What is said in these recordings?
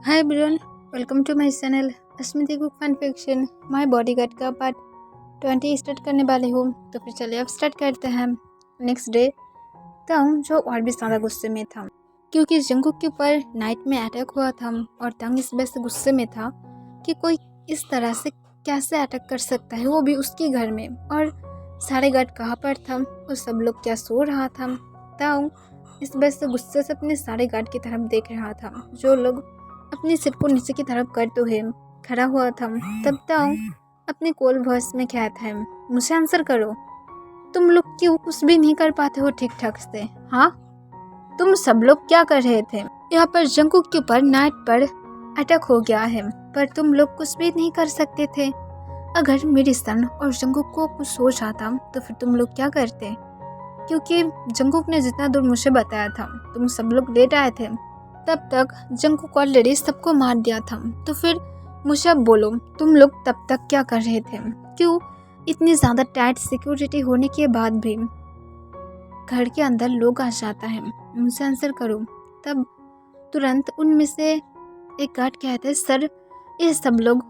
Hi everyone, welcome to my channel Asmita cook fan fiction. My bodyguard का part 20 start करने वाले हूँ। तो फिर चलिए अब स्टार्ट करते हैं। नेक्स्ट डे तंग जो और भी ज़्यादा गुस्से में था क्योंकि जंगकुक के ऊपर नाइट में अटैक हुआ था और तंग इस वजह से गुस्से में था कि कोई इस तरह से कैसे अटैक कर सकता है, वो भी उसके घर में। और सारे गार्ड कहाँ पर था और सब लोग क्या सो रहा था। तंग इस वजह से गुस्से से अपने सारे गार्ड की तरफ देख रहा था जो लोग अपने सिर को नीचे की तरफ करते हुए खड़ा हुआ था। तब तक अपने कोल वॉइस में कहता है, मुझे आंसर करो, तुम लोग क्यों कुछ भी नहीं कर पाते हो ठीक ठाक से? हाँ, तुम सब लोग क्या कर रहे थे? यहाँ पर जंगकुक के ऊपर नाइट पर अटैक हो गया है पर तुम लोग कुछ भी नहीं कर सकते थे। अगर मेरी सन और जंगकुक को कुछ हो जाता तो फिर तुम लोग क्या करते? क्योंकि जंगकुक ने जितना दूर मुझे बताया था तुम सब लोग लेट आए थे, तब तक जंगकुक ऑलरेडी सबको मार दिया था। तो फिर मुझे अब बोलो, तुम लोग तब तक क्या कर रहे थे? क्यों इतनी ज़्यादा टाइट सिक्योरिटी होने के बाद भी घर के अंदर लोग आ जाता है? मुझे आंसर करो। तब तुरंत उनमें से एक गार्ड कहता है, सर ये सब लोग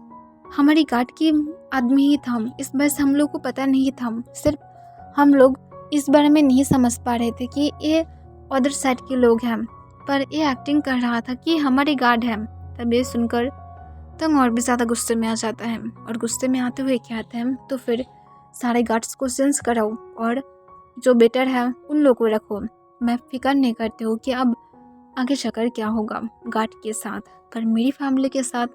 हमारी गार्ड की आदमी ही था, इस वजह से हम लोग को पता नहीं था। सिर्फ हम लोग इस बारे में नहीं समझ पा रहे थे कि ये अदर साइड के लोग हैं, पर ये एक्टिंग कर रहा था कि हमारे गार्ड हैं। तब ये सुनकर तंग और भी ज़्यादा गुस्से में आ जाता है और गुस्से में आते हुए कहते हैं, तो फिर सारे गार्ड्स को सेंस कराओ और जो बेटर है उन लोगों को रखो। मैं फिक्र नहीं करती हूँ कि अब आगे चलकर क्या होगा गार्ड के साथ, पर मेरी फैमिली के साथ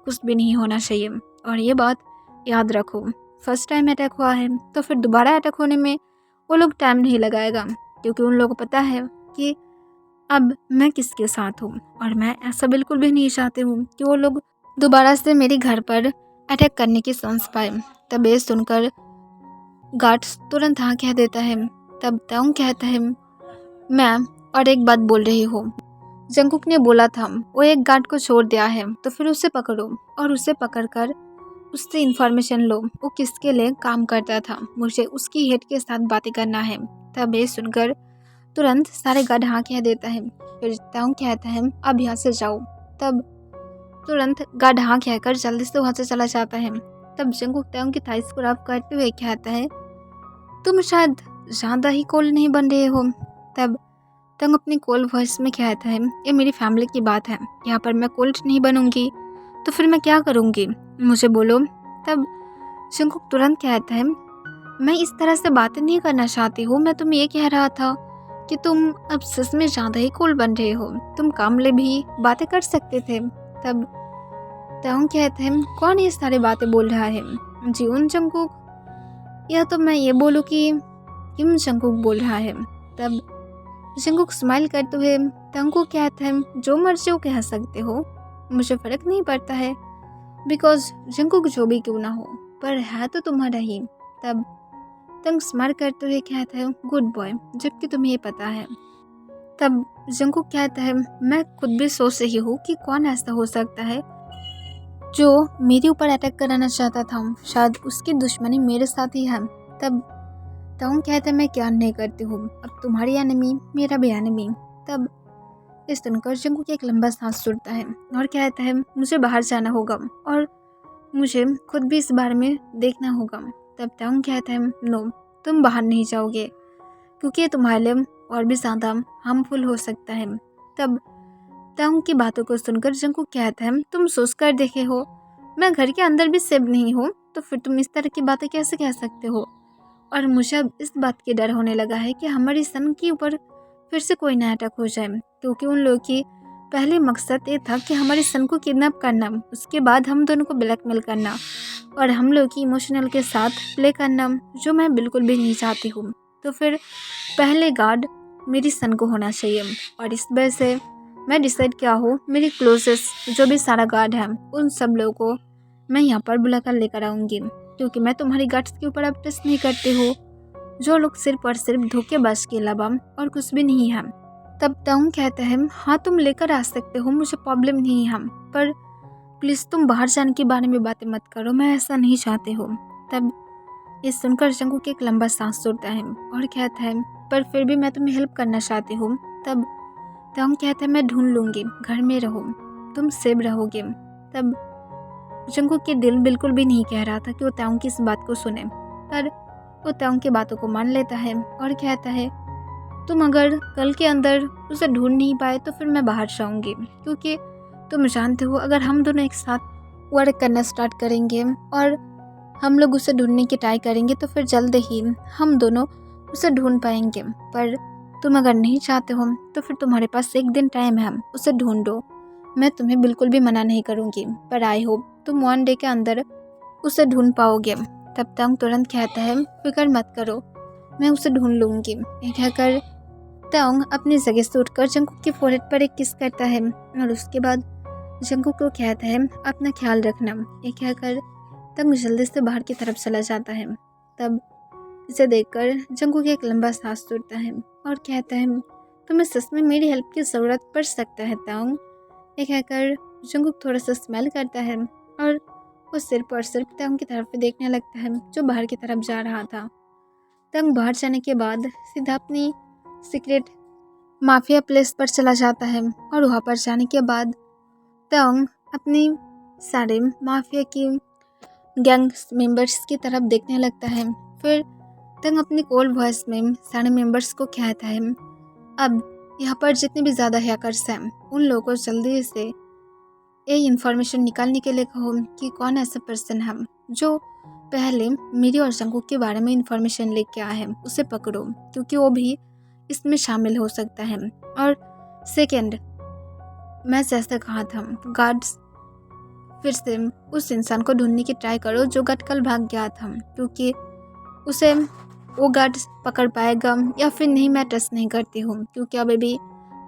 कुछ भी नहीं होना चाहिए। और ये बात याद रखो, फर्स्ट टाइम अटैक हुआ है तो फिर दोबारा अटैक होने में वो लोग टाइम नहीं लगाएगा, क्योंकि उन लोगों को पता है कि अब मैं किसके साथ हूँ। और मैं ऐसा बिल्कुल भी नहीं चाहती हूँ कि वो लोग दोबारा से मेरे घर पर अटैक करने की चांस पाए। तब ये सुनकर गार्ड्स तुरंत हाँ कह देता है। तब ताऊं कहता है, मैं और एक बात बोल रही हूँ, जंगकुक ने बोला था वो एक गार्ड को छोड़ दिया है, तो फिर उसे पकड़ो और उसे पकड़कर उससे इन्फॉर्मेशन लो वो किसके लिए काम करता था। मुझे उसकी हेड के साथ बातें करना है। तब ये सुनकर तुरंत सारे गार्ड हाँ कह देता है। फिर ताऊं कहता है, अब यहाँ से जाओ। तब तुरंत गार्ड हाँ कहकर जल्दी से वहाँ से चला जाता है। तब जंगकुक ताऊं की थाइस को रब करते हुए कहता है, तुम शायद ज़्यादा ही कोल नहीं बन रहे हो। तब तंग अपनी कोल्ड वॉइस में कहता है, ये मेरी फैमिली की बात है, यहाँ पर मैं कोल्ड नहीं बनूंगी तो फिर मैं क्या करूँगी, मुझे बोलो। तब जंगकुक तुरंत कहता है, मैं इस तरह से बातें नहीं करना चाहती हूँ, मैं तुम्हें ये कह रहा था कि तुम अब सच में ज़्यादा ही कोल्ड बन रहे हो, तुम कामले भी बातें कर सकते थे। तब तंग कहते हैं, कौन ये सारी बातें बोल रहा है? जीवन जंगकुक, या तो मैं ये बोलूँ कि किम जंगकुक बोल रहा है? तब जंगकुक स्माइल करते हुए तंग को कहते हैं, जो मर्जी वो कह सकते हो, मुझे फ़र्क नहीं पड़ता है, बिकॉज जंगकुक जो भी क्यों ना हो पर है तो तुम्हारा ही। तब तंग स्माइल करते हुए कहता है, गुड बॉय, जबकि तुम्हें ये पता है। तब जंगकुक कहता है, मैं खुद भी सोच रही हूँ कि कौन ऐसा हो सकता है जो मेरे ऊपर अटैक कराना चाहता था, शायद उसकी दुश्मनी मेरे साथ ही है। तब ताऊं कहता है, मैं क्या नहीं करती हूँ, अब तुम्हारी एनिमी मेरा भी एनिमी। तब इस सुनकर जंगकुक एक लंबा सांस छोड़ता है और कहता है, मुझे बाहर जाना होगा और मुझे खुद भी इस बारे में देखना होगा। तब ताऊं कहता है, नो, तुम बाहर नहीं जाओगे क्योंकि ये तुम्हारे लिए और भी ज़्यादा हार्मफुल हो सकता है। तब ताऊं की बातों को सुनकर जंगकुक कहता है, तुम सोच कर देखे हो, मैं घर के अंदर भी सेफ नहीं हूँ, तो फिर तुम इस तरह की बातें कैसे कह सकते हो? और मुझे अब इस बात की डर होने लगा है कि हमारी सन के ऊपर फिर से कोई नया अटैक हो जाए, क्योंकि उन लोगों की पहले मकसद ये था कि हमारी सन को किडनैप करना, उसके बाद हम दोनों को ब्लैकमेल करना और हम लोग की इमोशनल के साथ प्ले करना, जो मैं बिल्कुल भी नहीं चाहती हूँ। तो फिर पहले गार्ड मेरी सन को होना चाहिए और इस वजह से मैं डिसाइड किया हूँ, मेरी क्लोजेस्ट जो भी सारा गार्ड है उन सब लोगों को मैं यहाँ पर बुलाकर लेकर आऊँगी, क्योंकि मैं तुम्हारी गट्स के ऊपर अब ट्रस्ट नहीं करती हूँ, जो लोग सिर्फ और सिर्फ धोखेबाज के अलावा और कुछ भी नहीं है। तब ताऊं कहता है, हाँ तुम लेकर आ सकते हो, मुझे प्रॉब्लम नहीं है, पर प्लीज़ तुम बाहर जाने के बारे में बातें मत करो, मैं ऐसा नहीं चाहती हूँ। तब ये सुनकर जंगकुक एक लंबा सांस छोड़ता है और कहता है, पर फिर भी मैं तुम्हें हेल्प करना चाहती हूँ। तब ताऊं कहता है, मैं ढूंढ लूँगी, घर में रहो। तुम सेव रहोगे। तब जंगकुक के दिल बिल्कुल भी नहीं कह रहा था कि वो ताओ की इस बात को सुने, पर वो ताओ की बातों को मान लेता है और कहता है तुम अगर कल के अंदर उसे ढूंढ नहीं पाए तो फिर मैं बाहर जाऊंगी, क्योंकि तुम जानते हो अगर हम दोनों एक साथ वर्क करना स्टार्ट करेंगे और हम लोग उसे ढूंढने की ट्राई करेंगे तो फिर जल्द ही हम दोनों उसे ढूंढ पाएंगे। पर तुम अगर नहीं चाहते हो तो फिर तुम्हारे पास एक दिन टाइम है, उसे ढूंढो। मैं तुम्हें बिल्कुल भी मना नहीं करूँगी, पर आई होप तुम 1 डे के अंदर उसे ढूंढ पाओगे। तब तंग तुरंत कहता है फिक्र मत करो, मैं उसे ढूंढ लूँगी। ये कहकर तंग अपनी जगह से उठकर जंगकुक के फोrehead पर एक किस करता है और उसके बाद जंगकुक को कहता है अपना ख्याल रखना। ये कहकर तंग जल्दी से बाहर की तरफ चला जाता है। तब इसे देखकर जंगकुक एक लंबा सांस छोड़ता है और कहता है तुम्हें सच में मेरी हेल्प की ज़रूरत पड़ सकता है तंग। ये कहकर जंगकुक थोड़ा सा स्मेल करता है और वो सिर्फ और सिर्फ तंग की तरफ देखने लगता है जो बाहर की तरफ जा रहा था। तंग बाहर जाने के बाद सीधा अपनी सीक्रेट माफिया प्लेस पर चला जाता है और वहाँ पर जाने के बाद तंग अपनी सारे माफिया की गैंग मेंबर्स की तरफ देखने लगता है। फिर तंग अपनी कोल्ड वॉइस में सारे मेंबर्स को कहता है अब यहाँ पर जितने भी ज़्यादा हैकर्स हैं उन लोगों को जल्दी से ये इन्फॉर्मेशन निकालने के लिए कहो कि कौन ऐसा पर्सन है जो पहले मेरी और जंगकुक के बारे में इन्फॉर्मेशन लेके आया है, उसे पकड़ो क्योंकि वो भी इसमें शामिल हो सकता है। और सेकंड, मैं जैसे कहा था गार्ड्स फिर से उस इंसान को ढूंढने की ट्राई करो जो गार्ड कल भाग गया था, क्योंकि उसे वो गार्ड पकड़ पाएगा या फिर नहीं मैं ट्रस्ट नहीं करती हूँ, क्योंकि अभी भी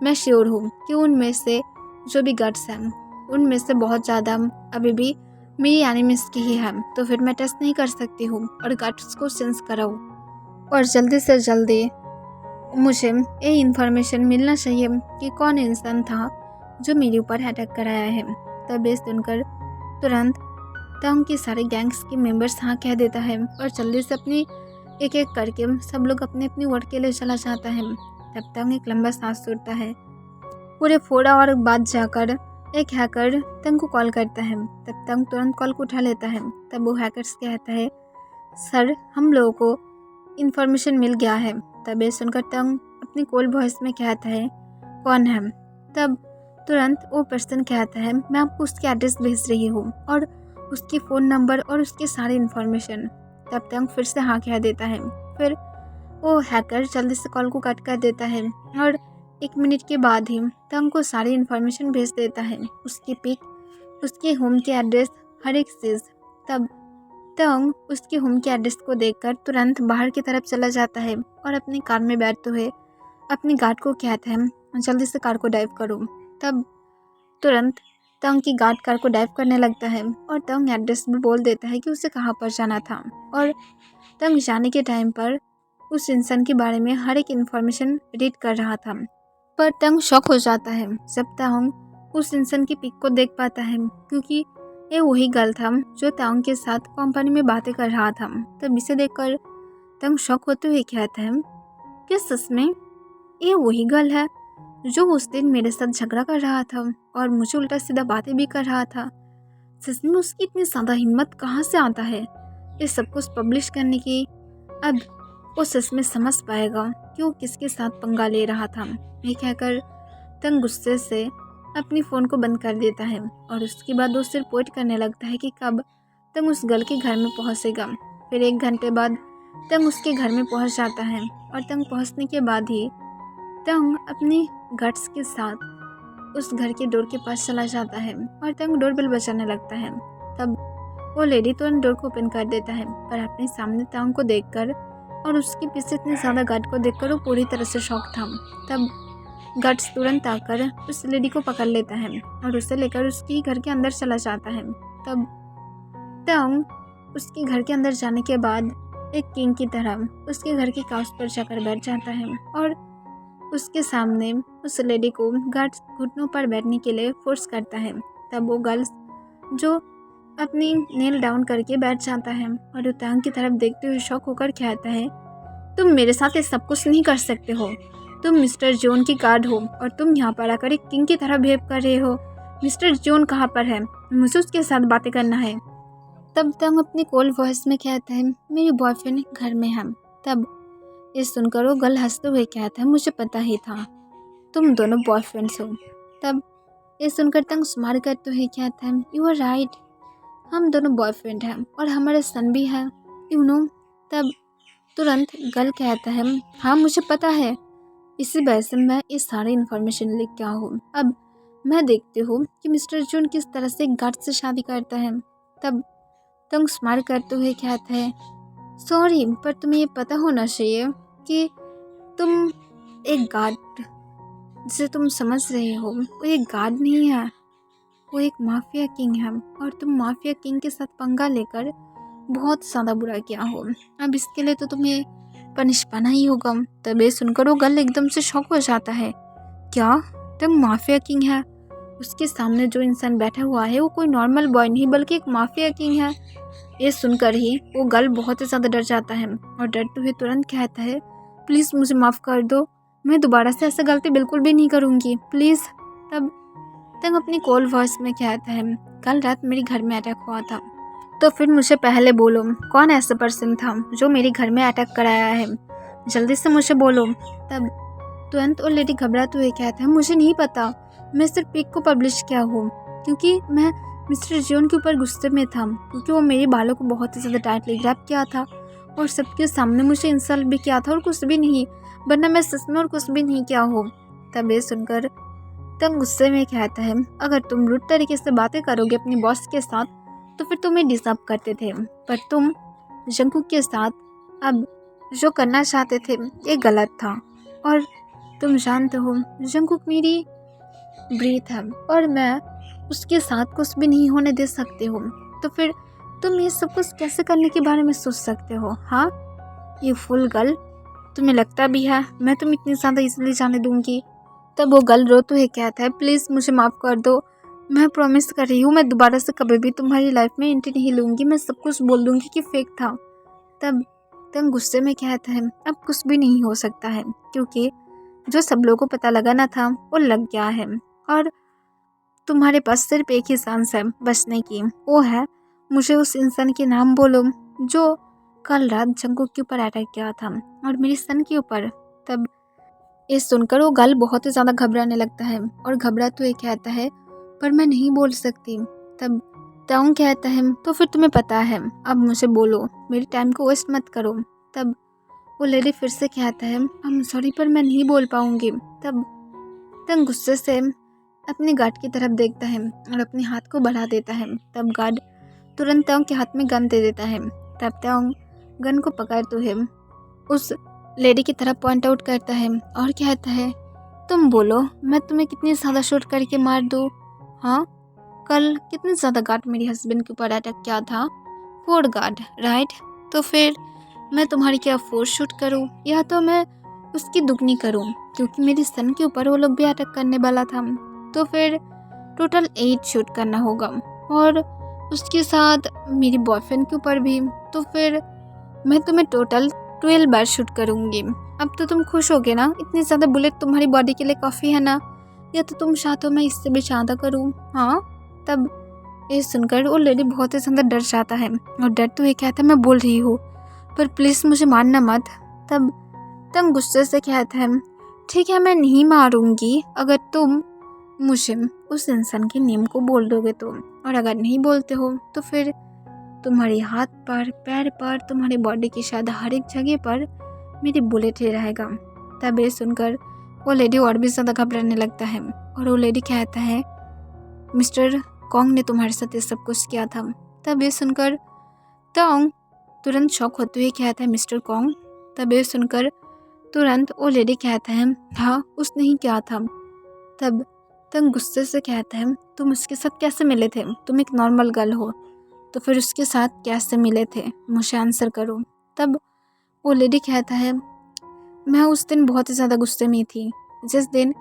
मैं श्योर हूँ कि उनमें से जो भी गार्ड्स हैं उनमें से बहुत ज़्यादा अभी भी मेरी एनिमीज की ही है, तो फिर मैं ट्रस्ट नहीं कर सकती हूँ और गार्ड्स को सेंस कराओ और जल्दी से जल्दी मुझे ये इन्फॉर्मेशन मिलना चाहिए कि कौन इंसान था जो मेरे ऊपर अटैक कराया है। तब ये सुनकर तुरंत तंग के सारे गैंग्स के मेंबर्स हाँ कह देता है और जल्दी से अपनी एक एक करके सब लोग अपने अपनी वर्क के लिए चला जाता है। तब तंग एक लंबा सांस छोड़ता है। पूरे 4 आवर बाद जाकर एक हैकर तंग को कॉल करता है। तब तंग तुरंत कॉल को उठा लेता है। तब वो हैकर्स कहता है सर हम लोगों को इन्फॉर्मेशन मिल गया है। तब ये सुनकर तंग अपनी कोल्ड वॉइस में कहता है कौन है। तब तुरंत वो पर्सन कहता है मैं आपको उसकी एड्रेस भेज रही हूँ और उसकी फ़ोन नंबर और उसके सारे इन्फॉर्मेशन। तब तंग फिर से हाँ कह देता है। फिर वो हैकर जल्दी से कॉल को कट कर देता है और 1 मिनट के बाद ही तंग को सारी इन्फॉर्मेशन भेज देता है, उसकी पिक, उसके होम के एड्रेस, हर एक चीज़। तब तंग उसके होम के एड्रेस को देखकर तुरंत बाहर की तरफ चला जाता है और अपनी कार में बैठते हुए अपनी गार्ड को कहता है जल्दी से कार को ड्राइव करो। तब तुरंत तंग की गार्ड कार को ड्राइव करने लगता है और तंग एड्रेस भी बोल देता है कि उसे कहाँ पर जाना था। और तंग जाने के टाइम पर उस इंसान के बारे में हर एक इन्फॉर्मेशन रीड कर रहा था, पर तंग शॉक हो जाता है जब तंग उस इंसान की पिक को देख पाता है, क्योंकि ये वही गर्ल था जो तंग के साथ कंपनी में बातें कर रहा था। तब इसे देखकर तंग शॉक होते हुए कहता है कि सच में ये वही गर्ल है जो उस दिन मेरे साथ झगड़ा कर रहा था और मुझे उल्टा सीधा बातें भी कर रहा था। सच में उसकी इतनी ज़्यादा हिम्मत कहाँ से आता है ये सब कुछ पब्लिश करने की। अब वो सच में समझ पाएगा कि वो किसके साथ पंगा ले रहा था। ये कहकर तंग गुस्से से अपनी फ़ोन को बंद कर देता है और उसके बाद वो सिर्फ वेट करने लगता है कि कब तंग उस गर्ल के घर में पहुंचेगा। फिर 1 घंटे बाद तंग उसके घर में पहुंच जाता है और तंग पहुंचने के बाद ही तंग अपनी गट्स के साथ उस घर के डोर के पास चला जाता है और तंग डोर बेल बजाने लगता है। तब वो लेडी तुरंत डोर को ओपन कर देता है, पर अपने सामने तंग को देखकर और उसके पीछे इतने ज़्यादा गार्ड को देखकर वो पूरी तरह से शॉक था। तब गार्ड्स तुरंत आकर उस लेडी को पकड़ लेता है और उसे लेकर उसके घर के अंदर चला जाता है। तब तंग उसके घर के अंदर जाने के बाद एक किंग की तरह उसके घर की काउच पर जाकर बैठ जाता है और उसके सामने उस लेडी को गार्ड्स घुटनों पर बैठने के लिए फोर्स करता है। तब वो गर्ल्स जो अपनी नेल डाउन करके बैठ जाता है और तंग की तरफ देखते हुए शॉक होकर कहता है तुम मेरे साथ ये सब कुछ नहीं कर सकते हो, तुम मिस्टर जॉन की गार्ड हो और तुम यहाँ पर आकर एक किंग की तरह बिहेव कर रहे हो। मिस्टर जॉन कहाँ पर है, मुझे उसके साथ बातें करना है। तब तंग अपनी कोल्ड वॉइस में कहता है मेरी बॉयफ्रेंड घर में है। तब ये सुनकर वो गर्ल हंसते हुए कहता है मुझे पता ही था तुम दोनों बॉयफ्रेंड्स हो। तब ये सुनकर तंग स्माइल करते हुए कहता है यू आर राइट, हम दोनों बॉयफ्रेंड हैं और हमारे सन भी है, यू नो। तब तुरंत गर्ल कहता है हाँ मुझे पता है, इसी वजह से मैं ये सारी इन्फॉर्मेशन लेके आया हूँ। अब मैं देखती हूँ कि मिस्टर जून किस तरह से गार्ड से शादी करता है। तब तंग स्माइल करते हुए कहता है सॉरी, पर तुम्हें ये पता होना चाहिए कि तुम एक गार्ड जिसे तुम समझ रहे हो वो एक गार्ड नहीं है, वो एक माफिया किंग है और तुम माफिया किंग के साथ पंगा लेकर बहुत ज़्यादा बुरा किया हो। अब इसके लिए तो तुम्हें पनिश पाना ही होगा। तब ये सुनकर वो गर्ल एकदम से शॉक हो जाता है, क्या तुम माफिया किंग है? उसके सामने जो इंसान बैठा हुआ है वो कोई नॉर्मल बॉय नहीं बल्कि एक माफिया किंग है। ये सुनकर ही वो गर्ल बहुत ही ज़्यादा डर जाता है और डरते हुए तुरंत कहता है प्लीज़ मुझे माफ़ कर दो, मैं दोबारा से ऐसा गलती बिल्कुल भी नहीं करूँगी, प्लीज़। तब तंग अपनी कॉल वॉइस में कहता है कल रात मेरे घर में अटैक हुआ था, तो फिर मुझे पहले बोलो कौन ऐसा पर्सन था जो मेरे घर में अटैक कराया है, जल्दी से मुझे बोलो। तब तुरंत वो लेडी घबराते हुए कहता है मुझे नहीं पता, मैं सिर्फ पिक को पब्लिश किया हूँ क्योंकि मैं मिस्टर जॉन के ऊपर गुस्से में था क्योंकि वो मेरे बालों को बहुत ही ज़्यादा टाइटली ग्रैब किया था और सबके सामने मुझे इंसल्ट भी किया था और कुछ भी नहीं, वरना मैं सच में और कुछ भी नहीं किया हूँ। तब ये सुनकर तंग गुस्से में कहता है अगर तुम रूड तरीके से बातें करोगे अपनी बॉस के साथ तो फिर तुम्हें डिजर्व करते थे, पर तुम जंगकुक के साथ अब जो करना चाहते थे ये गलत था और तुम जानते हो जंगकुक मेरी ब्रीथ है और मैं उसके साथ कुछ भी नहीं होने दे सकती हूँ, तो फिर तुम ये सब कुछ कैसे करने के बारे में सोच सकते हो? हाँ ये फुल गर्ल, तुम्हें लगता भी है मैं तुम इतनी ज़्यादा इसलिए जाने दूंगी? तब वो गर्ल रोते हुए कहता है प्लीज़ मुझे माफ़ कर दो, मैं प्रॉमिस कर रही हूँ मैं दोबारा से कभी भी तुम्हारी लाइफ में एंट्री नहीं लूँगी, मैं सब कुछ बोल दूँगी कि फेक था। तब तंग गुस्से में कहता है अब कुछ भी नहीं हो सकता है क्योंकि जो सब लोगों को पता लगाना था वो लग गया है और तुम्हारे पास सिर्फ एक ही चांस है बचने की, वो है मुझे उस इंसान के नाम बोलो जो कल रात जंगकुक के ऊपर अटैक किया था और मेरी सन के ऊपर। तब ये सुनकर वो गर्ल बहुत ही ज़्यादा घबराने लगता है और घबराते हुए कहता है पर मैं नहीं बोल सकती। तब ताउंग कहता है तो फिर तुम्हें पता है, अब मुझे बोलो, मेरे टाइम को वेस्ट मत करो। तब वो लेडी फिर से कहता है आई एम सॉरी पर मैं नहीं बोल पाऊंगी। तब तंग गुस्से से अपने गार्ड की तरफ देखता है और अपने हाथ को बढ़ा देता है। तब गार्ड तुरंत ताउंग के हाथ में गन दे देता है। तब ताउंग गन को पकड़ते हुए उस लेडी की तरफ पॉइंट आउट करता है और कहता है तुम बोलो मैं तुम्हें कितनी ज़्यादा शूट करके मार दूँ? हाँ कल कितने ज़्यादा गार्ड मेरे हस्बैंड के ऊपर अटैक किया था, 4 गार्ड राइट, तो फिर मैं तुम्हारी क्या 4 शूट करूँ या तो मैं उसकी दुगनी करूँ क्योंकि मेरी सन के ऊपर वो लोग भी अटैक करने वाला था, तो फिर टोटल 8 शूट करना होगा और उसके साथ मेरी बॉयफ्रेंड के ऊपर भी, तो फिर मैं तुम्हें टोटल 12 बार शूट करूँगी। अब तो तुम खुश होगे ना, इतनी ज़्यादा बुलेट तुम्हारी बॉडी के लिए काफ़ी है ना, या तो तुम चाहते हो मैं इससे भी ज़्यादा करूँ? हाँ। तब ये सुनकर वो लेडी बहुत ही ज़्यादा डर जाता है और डरते हुए कहता है मैं बोल रही हूँ पर प्लीज़ मुझे मारना मत। तब तुम गुस्से से कहता है ठीक है मैं नहीं मारूंगी अगर तुम मुझे उस इंसान के नेम को बोल दोगे तो, और अगर नहीं बोलते हो तो फिर तुम्हारे हाथ पर, पैर पर, तुम्हारी बॉडी की शायद हर एक जगह पर मेरी बुलेट ही रहेगा। तब ये सुनकर वो लेडी और भी ज़्यादा घबराने लगता है और वो लेडी कहता है मिस्टर कॉन्ग ने तुम्हारे साथ ये सब कुछ किया था। तब ये सुनकर तांग तुरंत शॉक होते हुए कहता है मिस्टर कॉन्ग। तब ये सुनकर तुरंत वो लेडी कहता है हाँ उसने ही किया था। तब तंग गुस्से से कहता है तुम उसके साथ कैसे मिले थे, तुम एक नॉर्मल गर्ल हो तो फिर उसके साथ कैसे मिले थे, मुझे आंसर करो। तब वो लेडी कहता है मैं उस दिन बहुत ही ज़्यादा गुस्से में थी जिस दिन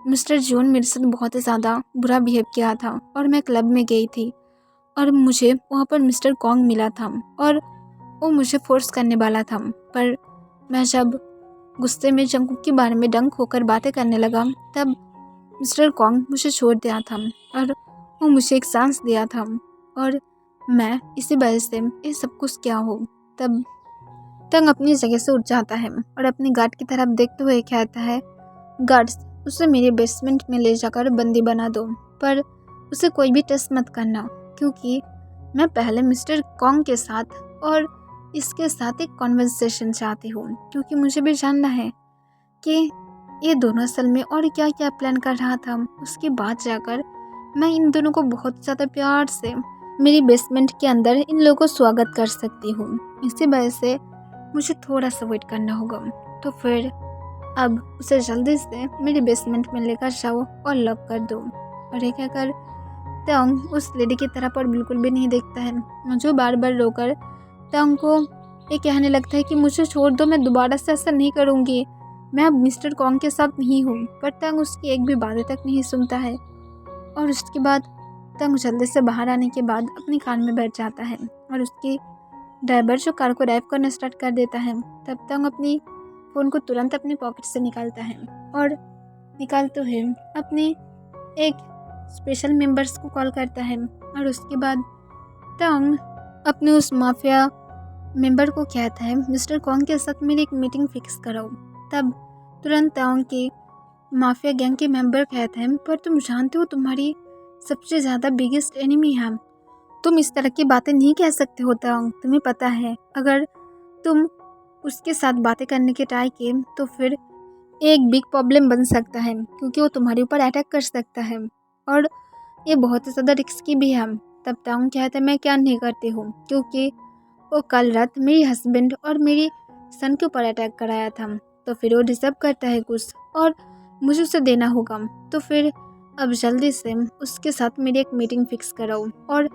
मिस्टर जॉन मेरे साथ बहुत ही ज़्यादा बुरा बिहेव किया था और मैं क्लब में गई थी और मुझे वहाँ पर मिस्टर कॉन्ग मिला था और वो मुझे फोर्स करने वाला था, पर मैं जब गुस्से में जंगकुक के बारे में डंक होकर बातें करने लगा तब मिस्टर कॉन्ग मुझे छोड़ दिया था और वो मुझे एक चांस दिया था और मैं इसी वजह से ये सब कुछ क्या हो। तब तंग अपनी जगह से उठ जाता है और अपनी गार्ड की तरफ देखते हुए कहता है, गार्ड्स उसे मेरे बेसमेंट में ले जाकर बंदी बना दो, पर उसे कोई भी टच मत करना, क्योंकि मैं पहले मिस्टर कॉन्ग के साथ और इसके साथ एक कॉन्वर्सेशन चाहती हूँ, क्योंकि मुझे भी जानना है कि ये दोनों असल में और क्या क्या प्लान कर रहा था। उसके बाद जाकर मैं इन दोनों को बहुत ज़्यादा प्यार से मेरी बेसमेंट के अंदर इन लोगों को स्वागत कर सकती हूँ। इसी वजह से मुझे थोड़ा सा वेट करना होगा। तो फिर अब उसे जल्दी से मेरी बेसमेंट में लेकर जाओ और लॉक कर दो। और ये कहकर तंग उस लेडी की तरफ और बिल्कुल भी नहीं देखता है, जो बार बार रोकर तंग को ये कहने लगता है कि मुझे छोड़ दो, मैं दोबारा से ऐसा नहीं करूँगी, मैं अब मिस्टर कॉन्ग के साथ नहीं हूँ। पर तंग उसकी एक भी बात तक नहीं सुनता है। और उसके बाद तंग जल्दी से बाहर आने के बाद अपनी कार में बैठ जाता है और उसकी ड्राइवर जो कार को ड्राइव करना स्टार्ट कर देता है। तब तंग अपनी फ़ोन को तुरंत अपने पॉकेट से निकालता है और निकालते हुए अपने एक स्पेशल मेंबर्स को कॉल करता है। और उसके बाद तंग अपने उस माफिया मेंबर को कहता है, मिस्टर कॉन्ग के साथ मेरी एक मीटिंग फिक्स कराओ। तब तुरंत तंग के माफिया गैंग के मेंबर कहते हैं, पर तुम जानते हो तुम्हारी सबसे ज़्यादा बिगेस्ट एनिमी है, तुम इस तरह की बातें नहीं कह सकते हो तंग। तुम्हें पता है अगर तुम उसके साथ बातें करने के ट्राई किए तो फिर एक बिग प्रॉब्लम बन सकता है, क्योंकि वो तुम्हारे ऊपर अटैक कर सकता है और ये बहुत ज़्यादा रिस्की भी है। तब तंग कहता है, मैं क्या नहीं करती हूँ, क्योंकि वो कल रात मेरी हस्बैंड और मेरी सन के ऊपर अटैक कराया था, तो फिर वो डिजर्व करता है कुछ और मुझे उसे देना होगा। तो फिर अब जल्दी से उसके साथ मेरी एक मीटिंग फिक्स कराओ। और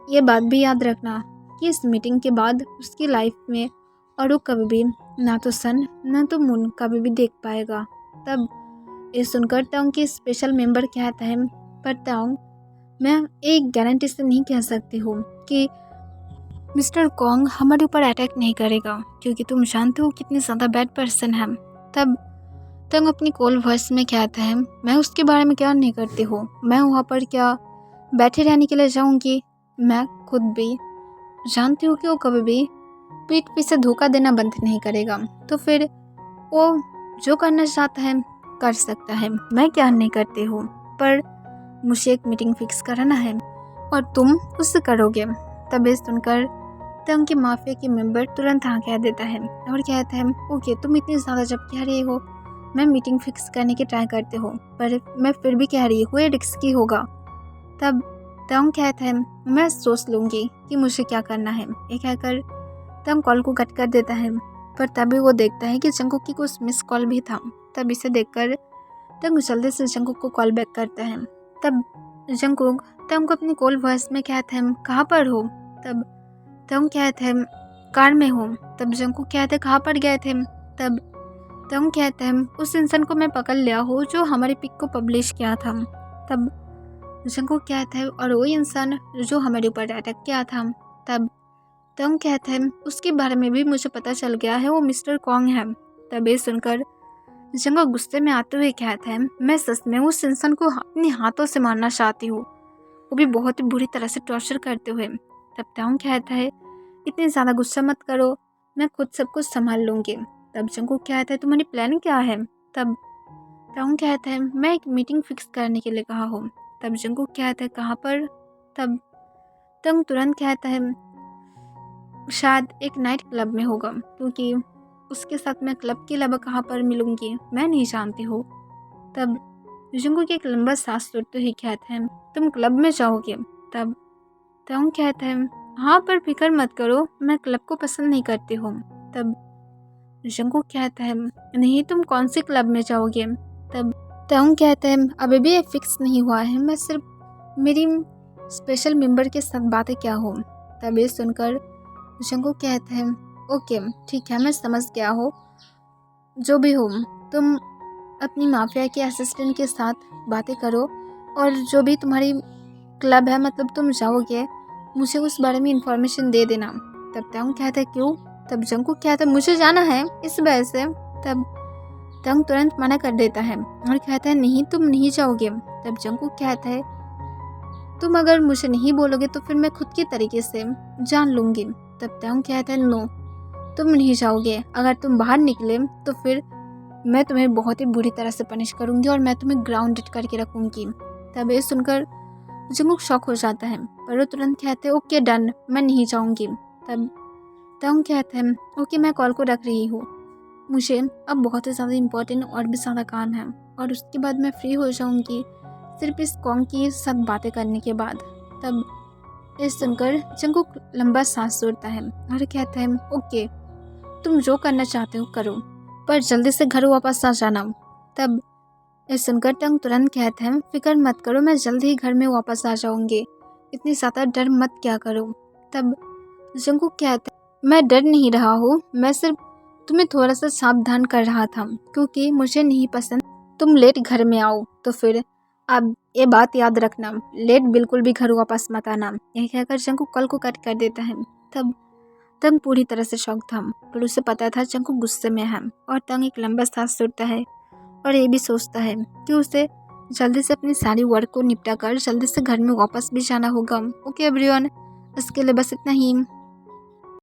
ये बात भी याद रखना कि इस मीटिंग के बाद उसकी लाइफ में और वो कभी भी ना तो सन ना तो मून कभी भी देख पाएगा। तब ये सुनकर तंग की स्पेशल मेंबर कहता है, पर तंग मैं एक गारंटी से नहीं कह सकती हूँ कि मिस्टर कॉन्ग हमारे ऊपर अटैक नहीं करेगा, क्योंकि तुम जानते हो कितनी ज़्यादा बैड पर्सन है। तब तंग अपनी कॉल वॉइस में कहता है, मैं उसके बारे में क्या नहीं करती हूँ, मैं वहाँ पर क्या बैठे रहने के लिए जाऊँगी, मैं खुद भी जानती हूँ कि वो कभी भी पीठ पीछे धोखा देना बंद नहीं करेगा। तो फिर वो जो करना चाहता है कर सकता है, मैं क्या नहीं करती हूँ, पर मुझे एक मीटिंग फिक्स कराना है और तुम उससे करोगे। तब ये सुनकर तंग के माफिया के मेंबर तुरंत हाँ कह देता है और कहता है, ओके तुम इतनी ज़्यादा जब कह रही हो मैं मीटिंग फिक्स करने की ट्राई करती हूँ, पर मैं फिर भी कह रही हूँ ये रिस्की होगा। तब तंग कहता है, मैं सोच लूँगी कि मुझे क्या करना है। ये कहकर तंग कॉल को कट कर देता है, पर तभी वो देखता है कि जंगकुक की कुछ मिस कॉल भी था। तब इसे देखकर तंग जल्दी से जंगकुक को कॉल बैक करता है। तब जंगकुक तंग को अपनी कॉल वॉइस में कहता है, कहाँ पर हो। तब तंग कहता है, कार में हो। तब जंगकुक कहता है, कहाँ पर गए थे। तब तंग कहता है, उस इंसान को मैं पकड़ लिया हूँ जो हमारी पिक को पब्लिश किया था। तब जंगकुक कहता है, और वो इंसान जो हमारे ऊपर अटैक किया था। तब तंग कहता है, उसके बारे में भी मुझे पता चल गया है, वो मिस्टर कॉन्ग है। तब ये सुनकर जंगकुक गुस्से में आते हुए कहता है, मैं सच में उस इंसान को अपने हाथों से मारना चाहती हूँ, वो भी बहुत ही बुरी तरह से टॉर्चर करते हुए। तब तंग कहता है, इतनी ज़्यादा गुस्सा मत करो, मैं खुद सब कुछ संभाल लूँगी। तब जंगकुक कहता है, तुम्हारी प्लान क्या है। तब तंग कहता है, मैं एक मीटिंग फिक्स करने के लिए कहा हूँ। तब जंगकुक कहता है, कहाँ पर। तब तंग तुरंत कहता है, शायद एक नाइट क्लब में होगा, क्योंकि उसके साथ मैं क्लब के अलावा कहाँ पर मिलूँगी मैं नहीं जानती हूँ। तब जंगकुक एक लंबा सांस छोड़ते हुए कहता है, तुम क्लब में जाओगे। तब तंग कहता है, हाँ पर फिक्र मत करो, मैं क्लब को पसंद नहीं करती हूँ। तब जंगकुक कहता है, नहीं तुम कौन सी क्लब में जाओगे। तब तंग कहता है, अभी भी ये फिक्स नहीं हुआ है, मैं सिर्फ मेरी स्पेशल मेंबर के साथ बातें क्या हूँ। तब ये सुनकर जंगकुक कहता है, ओके ठीक है मैं समझ गया हो, जो भी हो तुम अपनी माफिया के असिस्टेंट के साथ बातें करो और जो भी तुम्हारी क्लब है मतलब तुम जाओगे मुझे उस बारे में इंफॉर्मेशन दे देना। तब तंग कहता है, क्यों। तब जंगकुक कहता है, मुझे जाना है इस वजह से। तब तंग तुरंत मना कर देता है और कहता है, नहीं तुम नहीं जाओगे। तब जंगकुक कहता है, तुम अगर मुझे नहीं बोलोगे तो फिर मैं खुद के तरीके से जान लूँगी। तब तंग कहता है नो, तुम नहीं जाओगे। अगर तुम बाहर निकले तो फिर मैं तुम्हें बहुत ही बुरी तरह से पनिश करूँगी और मैं तुम्हें ग्राउंडेड करके रखूँगी। तब ये सुनकर जंगकुक शॉक हो जाता है, पर वो तुरंत कहते हैं ओके डन, मैं नहीं जाऊँगी। तब तंग कहते हैं ओके मैं कॉल को रख रही हूँ, मुझे अब बहुत ही ज़्यादा इम्पोर्टेंट और भी ज़्यादा काम है और उसके बाद मैं फ्री हो जाऊँगी सिर्फ इस कॉन्ग की साथ बातें करने के बाद। तब ये सुनकर जंगकुक लंबा सांस छोड़ता है और कहता है ओके तुम जो करना चाहते हो करो, पर जल्दी से घर वापस आ जाना। तब ये सुनकर टंग तुरंत कहते हैं फिक्र मत करो, मैं जल्दी ही घर में वापस आ जाऊंगी, इतनी ज़्यादा डर मत क्या करो। तब जंगकुक कहते हैं मैं डर नहीं रहा हूँ, मैं सिर्फ तुम्हें थोड़ा सा सावधान कर रहा था क्योंकि मुझे नहीं पसंद तुम लेट घर में आओ। तो फिर अब ये बात याद रखना, लेट बिल्कुल भी घर वापस मत आना। यह कहकर जंगकुक कॉल को कट कर देता है। तब तंग पूरी तरह से शॉक था, पर उसे पता था जंगकुक गुस्से में है और तंग एक लंबा सांस छोड़ता है और ये भी सोचता है कि उसे जल्दी से अपनी सारी वर्क को निपटा कर जल्दी से घर में वापस भी जाना होगा। ओके एवरीवन, इसके लिए बस इतना ही।